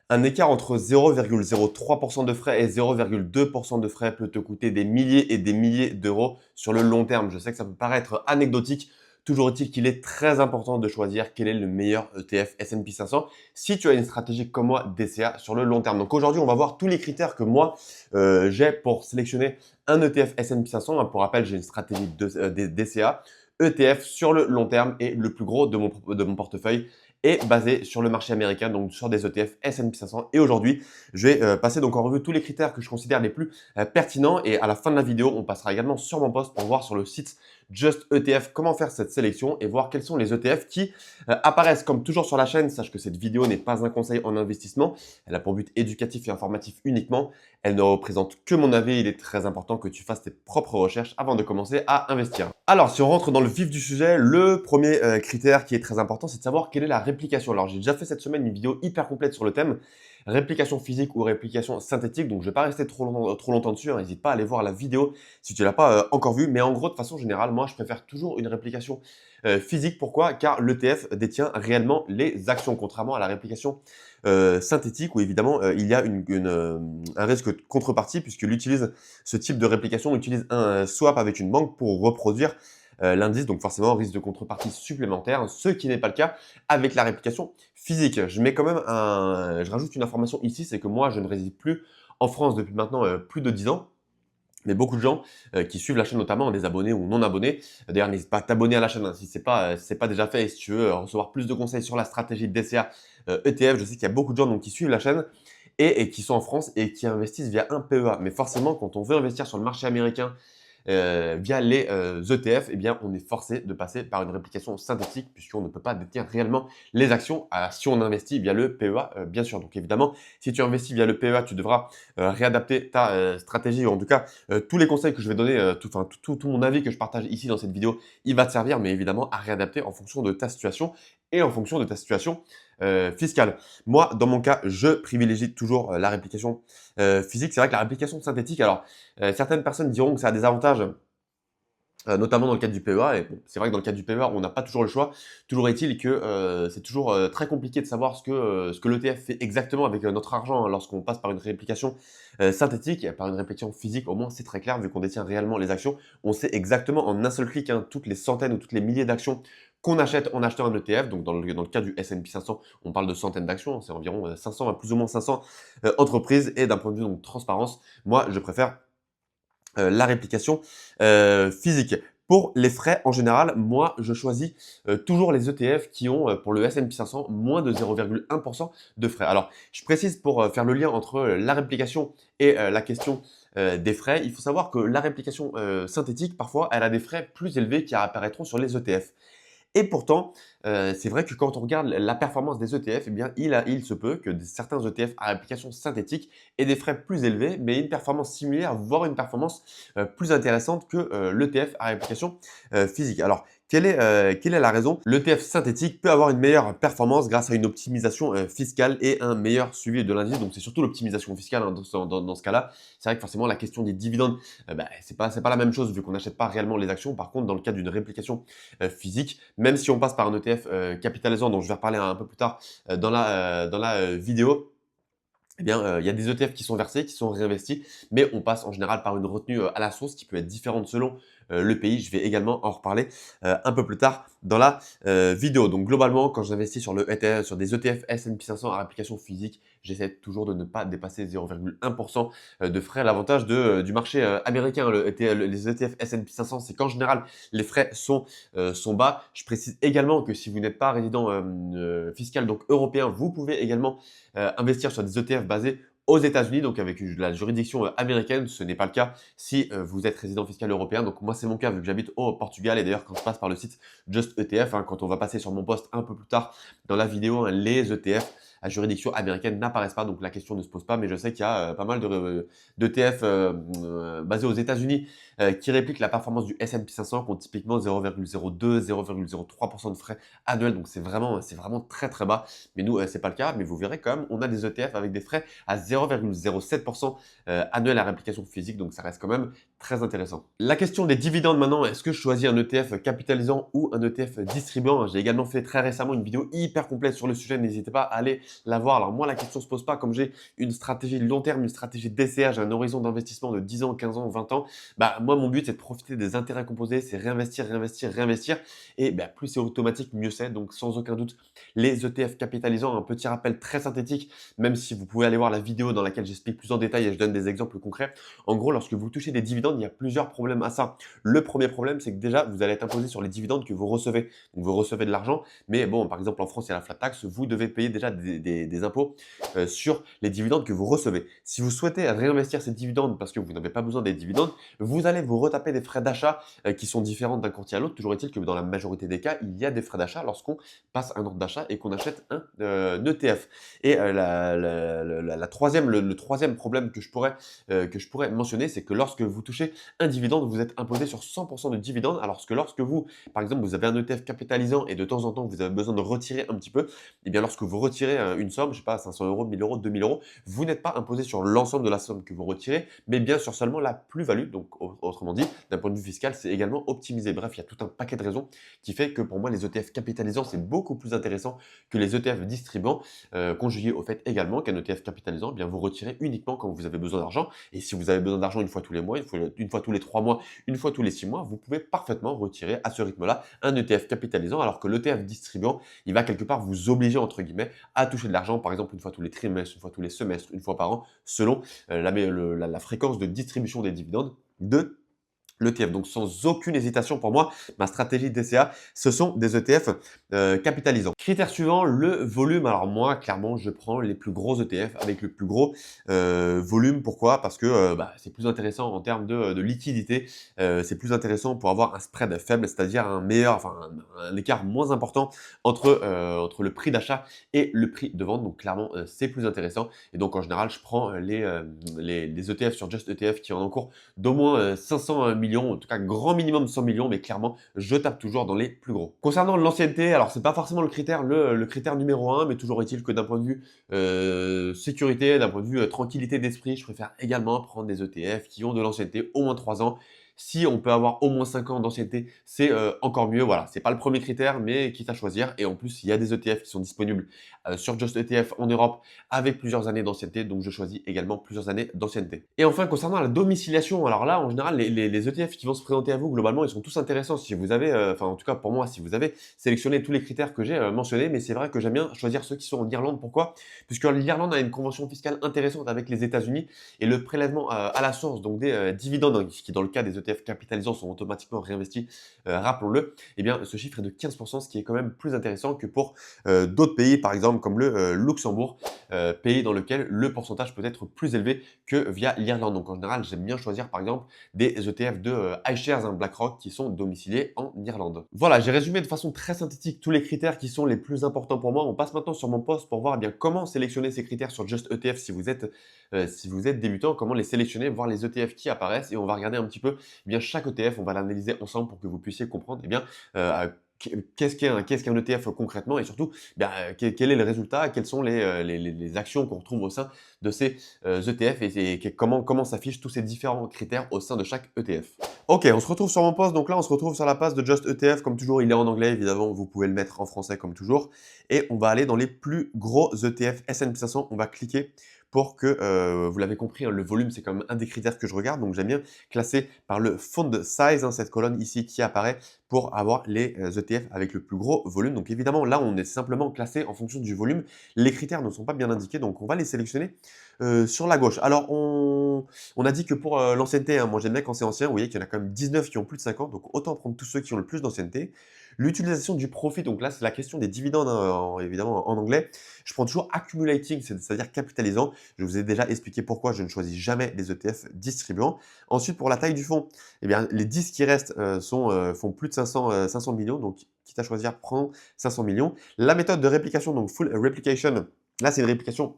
Un écart entre 0,03% de frais et 0,2% de frais peut te coûter des milliers et des milliers d'euros sur le long terme. Je sais que ça peut paraître anecdotique. Toujours est-il qu'il est très important de choisir quel est le meilleur ETF S&P 500 si tu as une stratégie comme moi DCA sur le long terme. Donc aujourd'hui, on va voir tous les critères que moi j'ai pour sélectionner un ETF S&P 500. Pour rappel, j'ai une stratégie DCA, ETF sur le long terme et le plus gros de mon portefeuille est basé sur le marché américain, donc sur des ETF S&P 500. Et aujourd'hui, je vais passer donc en revue tous les critères que je considère les plus pertinents. Et à la fin de la vidéo, on passera également sur mon post pour voir sur le site Just ETF comment faire cette sélection et voir quels sont les ETF qui apparaissent comme toujours sur la chaîne. Sache que cette vidéo n'est pas un conseil en investissement. Elle a pour but éducatif et informatif uniquement. Elle ne représente que mon avis. Il est très important que tu fasses tes propres recherches avant de commencer à investir. Alors, si on rentre dans le vif du sujet, le premier critère qui est très important, c'est de savoir quelle est la réplication. Alors, j'ai déjà fait cette semaine une vidéo hyper complète sur le thème réplication physique ou réplication synthétique. Donc, je ne vais pas rester trop longtemps dessus. N'hésite pas à aller voir la vidéo si tu ne l'as pas encore vue. Mais en gros, de façon générale, moi, je préfère toujours une réplication physique. Pourquoi? Car l'ETF détient réellement les actions, contrairement à la réplication synthétique où évidemment il y a un risque de contrepartie puisque ce type de réplication utilise un swap avec une banque pour reproduire l'indice, donc forcément risque de contrepartie supplémentaire, ce qui n'est pas le cas avec la réplication physique. Je rajoute une information ici, c'est que moi je ne réside plus en France depuis maintenant plus de 10 ans. Mais beaucoup de gens qui suivent la chaîne, notamment des abonnés ou non abonnés. D'ailleurs, n'hésite pas à t'abonner à la chaîne si ce n'est pas déjà fait. Et si tu veux recevoir plus de conseils sur la stratégie de DCA ETF, je sais qu'il y a beaucoup de gens donc, qui suivent la chaîne et qui sont en France et qui investissent via un PEA. Mais forcément, quand on veut investir sur le marché américain via les ETF, eh bien, on est forcé de passer par une réplication synthétique puisqu'on ne peut pas détenir réellement les actions si on investit via le PEA, bien sûr. Donc évidemment, si tu investis via le PEA, tu devras réadapter ta stratégie ou en tout cas tous les conseils que je vais donner, tout mon avis que je partage ici dans cette vidéo, il va te servir, mais évidemment à réadapter en fonction de ta situation et en fonction de ta situation fiscale. Moi, dans mon cas, je privilégie toujours la réplication physique. C'est vrai que la réplication synthétique, alors certaines personnes diront que ça a des avantages, notamment dans le cadre du PEA. Et bon, c'est vrai que dans le cadre du PEA, on n'a pas toujours le choix. Toujours est-il que c'est toujours très compliqué de savoir ce que l'ETF fait exactement avec notre argent lorsqu'on passe par une réplication synthétique. Et par une réplication physique, au moins c'est très clair, vu qu'on détient réellement les actions. On sait exactement en un seul clic toutes les centaines ou toutes les milliers d'actions qu'on achète en achetant un ETF. Donc dans le cas du S&P 500, on parle de centaines d'actions. C'est environ 500, plus ou moins 500 entreprises. Et d'un point de vue donc transparence, moi je préfère la réplication physique. Pour les frais, en général, moi, je choisis toujours les ETF qui ont, pour le S&P 500, moins de 0,1% de frais. Alors, je précise pour faire le lien entre la réplication et la question des frais, il faut savoir que la réplication synthétique, parfois, elle a des frais plus élevés qui apparaîtront sur les ETF. Et pourtant, c'est vrai que quand on regarde la performance des ETF, eh bien, il se peut que certains ETF à application synthétique aient des frais plus élevés, mais une performance similaire, voire une performance plus intéressante que l'ETF à application physique. Alors, quelle est la raison? L'ETF synthétique peut avoir une meilleure performance grâce à une optimisation fiscale et un meilleur suivi de l'indice. Donc, c'est surtout l'optimisation fiscale dans ce cas-là. C'est vrai que forcément, la question des dividendes, c'est pas la même chose vu qu'on n'achète pas réellement les actions. Par contre, dans le cas d'une réplication physique, même si on passe par un ETF capitalisant, dont je vais reparler un peu plus tard dans la vidéo, eh bien, il y a des ETF qui sont versés, qui sont réinvestis, mais on passe en général par une retenue à la source qui peut être différente selon le pays. Je vais également en reparler un peu plus tard dans la vidéo. Donc globalement, quand j'investis sur sur des ETF S&P 500 à application physique, j'essaie toujours de ne pas dépasser 0,1% de frais. L'avantage du marché américain, les ETF S&P 500, c'est qu'en général, les frais sont bas. Je précise également que si vous n'êtes pas résident fiscal, donc européen, vous pouvez également investir sur des ETF basés aux États-Unis, donc avec la juridiction américaine. Ce n'est pas le cas si vous êtes résident fiscal européen. Donc moi, c'est mon cas vu que j'habite au Portugal. Et d'ailleurs, quand je passe par le site Just ETF, quand on va passer sur mon post un peu plus tard dans la vidéo, les ETF à juridiction américaine n'apparaissent pas. Donc la question ne se pose pas. Mais je sais qu'il y a pas mal d'ETF basés aux États-Unis qui répliquent la performance du S&P 500, qui ont typiquement 0,02, 0,03% de frais annuels. Donc c'est vraiment très très bas. Mais nous, c'est pas le cas. Mais vous verrez quand même, on a des ETF avec des frais à 0,07% annuel à réplication physique. Donc ça reste quand même très intéressant. La question des dividendes maintenant, est-ce que je choisis un ETF capitalisant ou un ETF distribuant? J'ai également fait très récemment une vidéo hyper complète sur le sujet, n'hésitez pas à aller la voir. Alors moi, la question se pose pas, comme j'ai une stratégie long terme, une stratégie DCA, j'ai un horizon d'investissement de 10 ans, 15 ans, 20 ans, bah moi mon but c'est de profiter des intérêts composés, c'est réinvestir, réinvestir, réinvestir et bah, plus c'est automatique, mieux c'est. Donc sans aucun doute, les ETF capitalisants, un petit rappel très synthétique, même si vous pouvez aller voir la vidéo dans laquelle j'explique plus en détail et je donne des exemples concrets. En gros, lorsque vous touchez des dividendes, il y a plusieurs problèmes à ça. Le premier problème, c'est que déjà, vous allez être imposé sur les dividendes que vous recevez. Donc, vous recevez de l'argent, mais bon, par exemple, en France, il y a la flat tax, vous devez payer déjà des impôts sur les dividendes que vous recevez. Si vous souhaitez réinvestir ces dividendes parce que vous n'avez pas besoin des dividendes, vous allez vous retaper des frais d'achat qui sont différents d'un courtier à l'autre. Toujours est-il que dans la majorité des cas, il y a des frais d'achat lorsqu'on passe un ordre d'achat et qu'on achète un ETF. Et le troisième problème que je pourrais mentionner, c'est que lorsque vous touchez un dividende, vous êtes imposé sur 100% de dividendes, alors que lorsque vous, par exemple, vous avez un ETF capitalisant et de temps en temps, vous avez besoin de retirer un petit peu, et bien lorsque vous retirez une somme, je sais pas, 500 euros, 1000 euros, 2000 euros, vous n'êtes pas imposé sur l'ensemble de la somme que vous retirez, mais bien sur seulement la plus-value. Donc, autrement dit, d'un point de vue fiscal, c'est également optimisé. Bref, il y a tout un paquet de raisons qui fait que pour moi, les ETF capitalisants, c'est beaucoup plus intéressant que les ETF distribuants, conjugué au fait également qu'un ETF capitalisant, eh bien vous retirez uniquement quand vous avez besoin d'argent. Et si vous avez besoin d'argent une fois tous les mois, une fois tous les 3 mois, une fois tous les 6 mois, vous pouvez parfaitement retirer à ce rythme-là un ETF capitalisant, alors que l'ETF distribuant, il va quelque part vous obliger, entre guillemets, à toucher de l'argent, par exemple, une fois tous les trimestres, une fois tous les semestres, une fois par an, selon la fréquence de distribution des dividendes de l'ETF. Donc sans aucune hésitation pour moi, ma stratégie DCA, ce sont des ETF capitalisants. Critère suivant, le volume. Alors moi, clairement, je prends les plus gros ETF avec le plus gros volume. Pourquoi? Parce que c'est plus intéressant en termes de liquidité. C'est plus intéressant pour avoir un spread faible, c'est-à-dire un écart moins important entre le prix d'achat et le prix de vente. Donc clairement, c'est plus intéressant. Et donc en général, je prends les ETF sur Just ETF qui en encours d'au moins 500 millions, en tout cas grand minimum 100 millions, mais clairement, je tape toujours dans les plus gros. Concernant l'ancienneté, alors c'est pas forcément le critère numéro un, mais toujours est-il que d'un point de vue sécurité, d'un point de vue tranquillité d'esprit, je préfère également prendre des ETF qui ont de l'ancienneté, au moins 3 ans. Si on peut avoir au moins 5 ans d'ancienneté, c'est encore mieux. Voilà, c'est pas le premier critère, mais quitte à choisir. Et en plus, il y a des ETF qui sont disponibles sur Just ETF en Europe avec plusieurs années d'ancienneté. Donc, je choisis également plusieurs années d'ancienneté. Et enfin, concernant la domiciliation, alors là, en général, les ETF qui vont se présenter à vous, globalement, ils sont tous intéressants. Si vous avez, en tout cas pour moi, si vous avez sélectionné tous les critères que j'ai mentionnés, mais c'est vrai que j'aime bien choisir ceux qui sont en Irlande. Pourquoi? Puisque l'Irlande a une convention fiscale intéressante avec les États-Unis et le prélèvement à la source, donc des dividendes, qui dans le cas des ETF capitalisants sont automatiquement réinvestis, rappelons-le, eh bien ce chiffre est de 15%, ce qui est quand même plus intéressant que pour d'autres pays, par exemple comme le Luxembourg, pays dans lequel le pourcentage peut être plus élevé que via l'Irlande. Donc en général, j'aime bien choisir par exemple des ETF de iShares, BlackRock, qui sont domiciliés en Irlande. Voilà, j'ai résumé de façon très synthétique tous les critères qui sont les plus importants pour moi. On passe maintenant sur mon post pour voir eh bien comment sélectionner ces critères sur Just ETF si vous êtes débutant, comment les sélectionner, voir les ETF qui apparaissent et on va regarder un petit peu eh bien chaque ETF, on va l'analyser ensemble pour que vous puissiez comprendre eh bien qu'est-ce qu'un ETF concrètement et surtout quel est le résultat, quelles sont les actions qu'on retrouve au sein de ces ETF et comment s'affichent tous ces différents critères au sein de chaque ETF. Ok, on se retrouve sur mon post, donc là on se retrouve sur la page de Just ETF, comme toujours il est en anglais évidemment, vous pouvez le mettre en français comme toujours, et on va aller dans les plus gros ETF S&P 500, on va cliquer pour que, vous l'avez compris, hein, le volume c'est quand même un des critères que je regarde, donc j'aime bien classer par le font size, hein, cette colonne ici qui apparaît pour avoir les ETF avec le plus gros volume. Donc évidemment là on est simplement classé en fonction du volume, les critères ne sont pas bien indiqués, donc on va les sélectionner sur la gauche. Alors on a dit que pour l'ancienneté, hein, moi j'aime bien quand c'est ancien, vous voyez qu'il y en a quand même 19 qui ont plus de 5 ans, donc autant prendre tous ceux qui ont le plus d'ancienneté. L'utilisation du profit, donc là c'est la question des dividendes, hein, évidemment en anglais. Je prends toujours accumulating, c'est-à-dire capitalisant. Je vous ai déjà expliqué pourquoi je ne choisis jamais les ETF distribuants. Ensuite, pour la taille du fonds, eh bien, les 10 qui restent font plus de 500 millions, donc quitte à choisir, prends 500 millions. La méthode de réplication, donc full replication, là c'est une réplication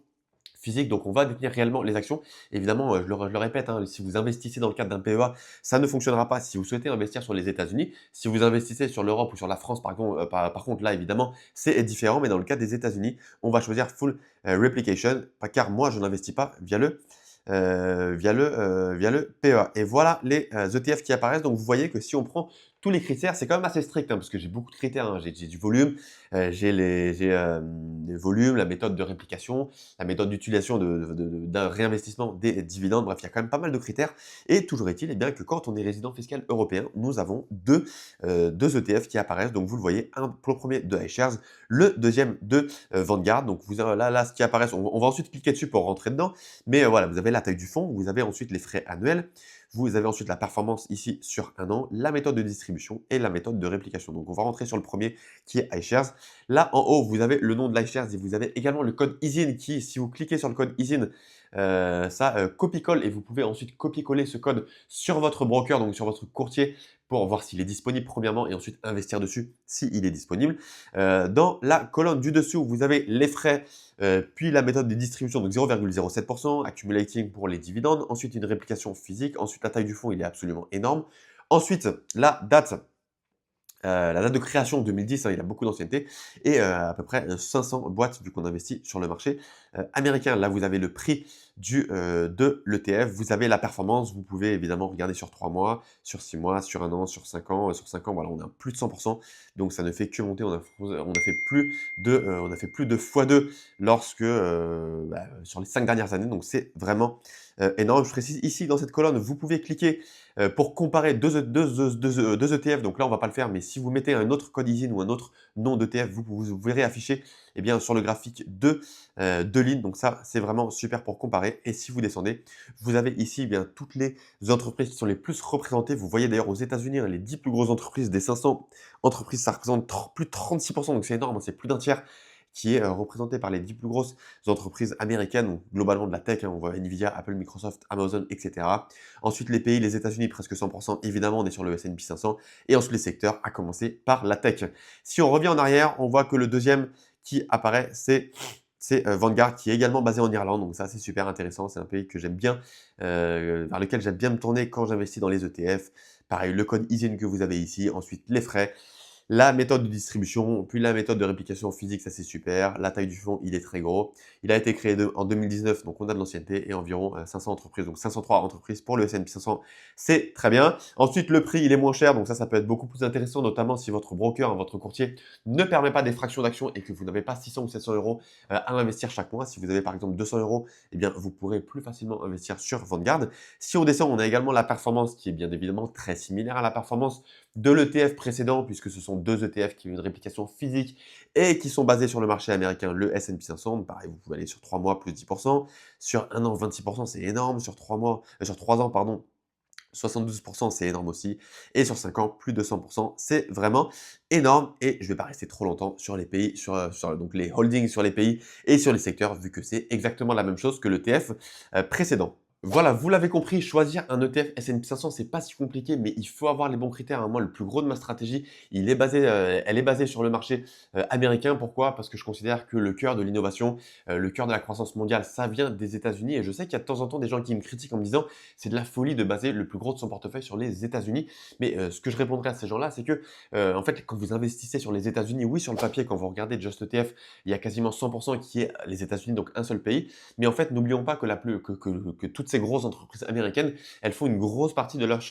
physique, donc on va détenir réellement les actions. Évidemment, je le répète, hein, si vous investissez dans le cadre d'un PEA, ça ne fonctionnera pas si vous souhaitez investir sur les États-Unis. Si vous investissez sur l'Europe ou sur la France, par contre, là, évidemment, c'est différent. Mais dans le cas des États-Unis, on va choisir Full Replication, car moi, je n'investis pas via le via le PEA. Et voilà les ETF qui apparaissent. Donc vous voyez que si on prend tous les critères, c'est quand même assez strict, hein, parce que j'ai beaucoup de critères, hein. J'ai du volume, les volumes, la méthode de réplication, la méthode d'utilisation d'un réinvestissement des dividendes. Bref, il y a quand même pas mal de critères. Et toujours est-il, eh bien, que quand on est résident fiscal européen, nous avons deux ETF qui apparaissent. Donc vous le voyez, un pour le premier de iShares, le deuxième de Vanguard. Donc vous avez là, ce qui apparaît, on va ensuite cliquer dessus pour rentrer dedans. Mais voilà, vous avez la taille du fonds, vous avez ensuite les frais annuels, vous avez ensuite la performance ici sur un an, la méthode de distribution et la méthode de réplication. Donc on va rentrer sur le premier qui est iShares. Là en haut, vous avez le nom de l'iShares et vous avez également le code ISIN qui, si vous cliquez sur le code ISIN, ça copie-colle et vous pouvez ensuite copier-coller ce code sur votre broker, donc sur votre courtier, pour voir s'il est disponible premièrement et ensuite investir dessus s'il est disponible. Dans la colonne du dessous, vous avez les frais, puis la méthode de distribution, donc 0,07%, accumulating pour les dividendes, ensuite une réplication physique, ensuite la taille du fonds, il est absolument énorme. Ensuite, la date de création 2010, hein, il a beaucoup d'ancienneté, et à peu près 500 boîtes vu qu'on investit sur le marché américain. Là, vous avez le prix de l'ETF, vous avez la performance, vous pouvez évidemment regarder sur 3 mois, sur 6 mois, sur 1 an, sur 5 ans. Sur 5 ans, voilà, on a plus de 100%, donc ça ne fait que monter. On a fait plus de x2 lorsque, sur les 5 dernières années, donc c'est vraiment énorme. Je précise ici, dans cette colonne, vous pouvez cliquer pour comparer deux ETF. Donc là, on ne va pas le faire, mais si vous mettez un autre code ISIN ou un autre nom d'ETF, vous verrez afficher eh bien, sur le graphique deux lignes. Donc ça, c'est vraiment super pour comparer. Et si vous descendez, vous avez ici eh bien, toutes les entreprises qui sont les plus représentées. Vous voyez d'ailleurs aux États-Unis, hein, les 10 plus grosses entreprises des 500 entreprises, ça représente plus de 36%. Donc c'est énorme, hein, c'est plus d'un tiers qui est représenté par les 10 plus grosses entreprises américaines, donc globalement de la tech, hein, on voit Nvidia, Apple, Microsoft, Amazon, etc. Ensuite, les pays, les États-Unis, presque 100%, évidemment, on est sur le S&P 500. Et ensuite, les secteurs, à commencer par la tech. Si on revient en arrière, on voit que le deuxième qui apparaît, c'est Vanguard, qui est également basé en Irlande. Donc ça, c'est super intéressant. C'est un pays que j'aime bien, vers lequel j'aime bien me tourner quand j'investis dans les ETF. Pareil, le code ISIN que vous avez ici. Ensuite, les frais. La méthode de distribution, puis la méthode de réplication physique, ça c'est super. La taille du fonds, il est très gros. Il a été créé en 2019, donc on a de l'ancienneté et environ 500 entreprises, donc 503 entreprises pour le S&P 500, c'est très bien. Ensuite, le prix, il est moins cher, donc ça peut être beaucoup plus intéressant, notamment si votre broker, hein, votre courtier ne permet pas des fractions d'actions et que vous n'avez pas 600 ou 700 euros à investir chaque mois. Si vous avez par exemple 200 euros, eh bien, vous pourrez plus facilement investir sur Vanguard. Si on descend, on a également la performance qui est bien évidemment très similaire à la performance de l'ETF précédent, puisque ce sont deux ETF qui ont une réplication physique et qui sont basés sur le marché américain, le S&P 500. Pareil, vous pouvez aller sur 3 mois, plus 10%. Sur 1 an, 26%, c'est énorme. Sur 3 ans, pardon, 72%, c'est énorme aussi. Et sur 5 ans, plus de 100%, c'est vraiment énorme. Et je ne vais pas rester trop longtemps sur les pays, donc les holdings sur les pays et sur les secteurs, vu que c'est exactement la même chose que l'ETF précédent. Voilà, vous l'avez compris, choisir un ETF S&P 500, c'est pas si compliqué, mais il faut avoir les bons critères, hein. Moi, le plus gros de ma stratégie, elle est basée sur le marché américain. Pourquoi? Parce que je considère que le cœur de l'innovation, le cœur de la croissance mondiale, ça vient des États-Unis. Et je sais qu'il y a de temps en temps des gens qui me critiquent en me disant c'est de la folie de baser le plus gros de son portefeuille sur les États-Unis. Mais ce que je répondrai à ces gens-là, c'est que en fait, quand vous investissez sur les États-Unis, oui, sur le papier, quand vous regardez Just ETF, il y a quasiment 100% qui est les États-Unis, donc un seul pays. Mais en fait, n'oublions pas que toutes ces grosses entreprises américaines, elles font une grosse partie de leur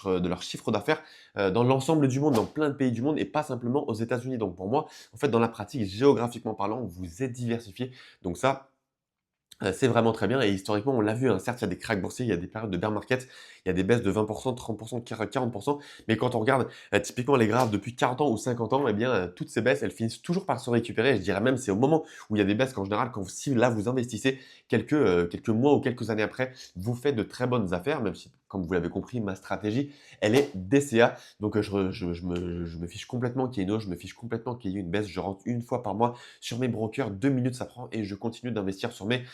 chiffre d'affaires dans l'ensemble du monde, dans plein de pays du monde et pas simplement aux États-Unis. Donc pour moi, en fait, dans la pratique, géographiquement parlant, vous êtes diversifié. Donc ça, c'est vraiment très bien et historiquement, on l'a vu, hein, certes, il y a des cracks boursiers, il y a des périodes de bear market, il y a des baisses de 20%, 30%, 40%, mais quand on regarde typiquement les graphes depuis 40 ans ou 50 ans, eh bien, toutes ces baisses, elles finissent toujours par se récupérer. Je dirais même, c'est au moment où il y a des baisses qu'en général, si là, vous investissez quelques mois ou quelques années après, vous faites de très bonnes affaires, même si, comme vous l'avez compris, ma stratégie, elle est DCA. Donc, je me fiche complètement qu'il y ait une hausse, je me fiche complètement qu'il y ait une baisse. Je rentre une fois par mois sur mes brokers, 2 minutes ça prend et je continue d'investir sur mes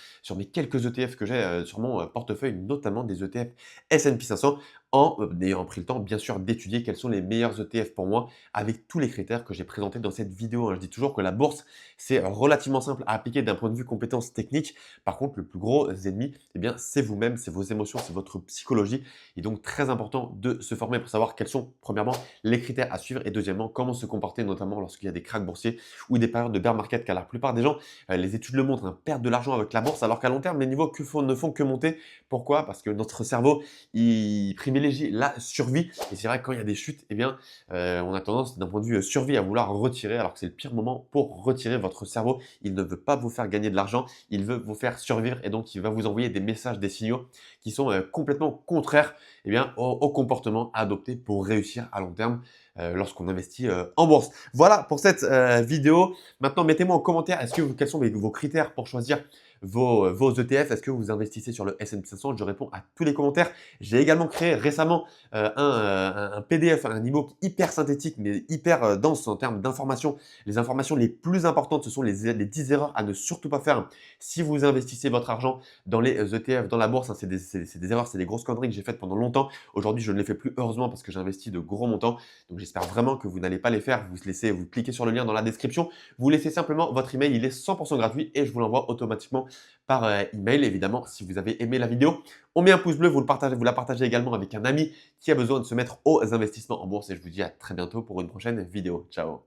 quelques ETF que j'ai sur mon portefeuille, notamment des ETF S&P 500. en ayant pris le temps, bien sûr, d'étudier quels sont les meilleurs ETF pour moi avec tous les critères que j'ai présentés dans cette vidéo, hein. Je dis toujours que la bourse, c'est relativement simple à appliquer d'un point de vue compétences techniques. Par contre, le plus gros ennemi, eh bien, c'est vous-même, c'est vos émotions, c'est votre psychologie. Et donc, très important de se former pour savoir quels sont, premièrement, les critères à suivre et deuxièmement, comment se comporter, notamment lorsqu'il y a des cracks boursiers ou des périodes de bear market, car la plupart des gens, les études le montrent, hein, perdent de l'argent avec la bourse, alors qu'à long terme, les niveaux ne font que monter. Pourquoi? Parce que notre cerveau, il privilégie la survie. Et c'est vrai que quand il y a des chutes, eh bien, on a tendance, d'un point de vue survie, à vouloir retirer, alors que c'est le pire moment pour retirer votre cerveau. Il ne veut pas vous faire gagner de l'argent, il veut vous faire survivre et donc il va vous envoyer des messages, des signaux qui sont complètement contraires eh bien, au comportement à adopter pour réussir à long terme lorsqu'on investit en bourse. Voilà pour cette vidéo. Maintenant, mettez-moi en commentaire quels sont vos critères pour choisir vos ETF. Est-ce que vous investissez sur le S&P 500? Je réponds à tous les commentaires. J'ai également créé récemment un PDF, un ebook hyper synthétique, mais hyper dense en termes d'informations. Les informations les plus importantes, ce sont les 10 erreurs à ne surtout pas faire si vous investissez votre argent dans les ETF, dans la bourse. Hein, c'est des erreurs, c'est des grosses conneries que j'ai faites pendant longtemps. Aujourd'hui, je ne les fais plus, heureusement, parce que j'ai investi de gros montants. Donc, j'espère vraiment que vous n'allez pas les faire. Vous cliquez sur le lien dans la description. Vous laissez simplement votre email. Il est 100% gratuit et je vous l'envoie automatiquement par email. Évidemment, si vous avez aimé la vidéo, on met un pouce bleu, vous la partagez également avec un ami qui a besoin de se mettre aux investissements en bourse. Et je vous dis à très bientôt pour une prochaine vidéo. Ciao!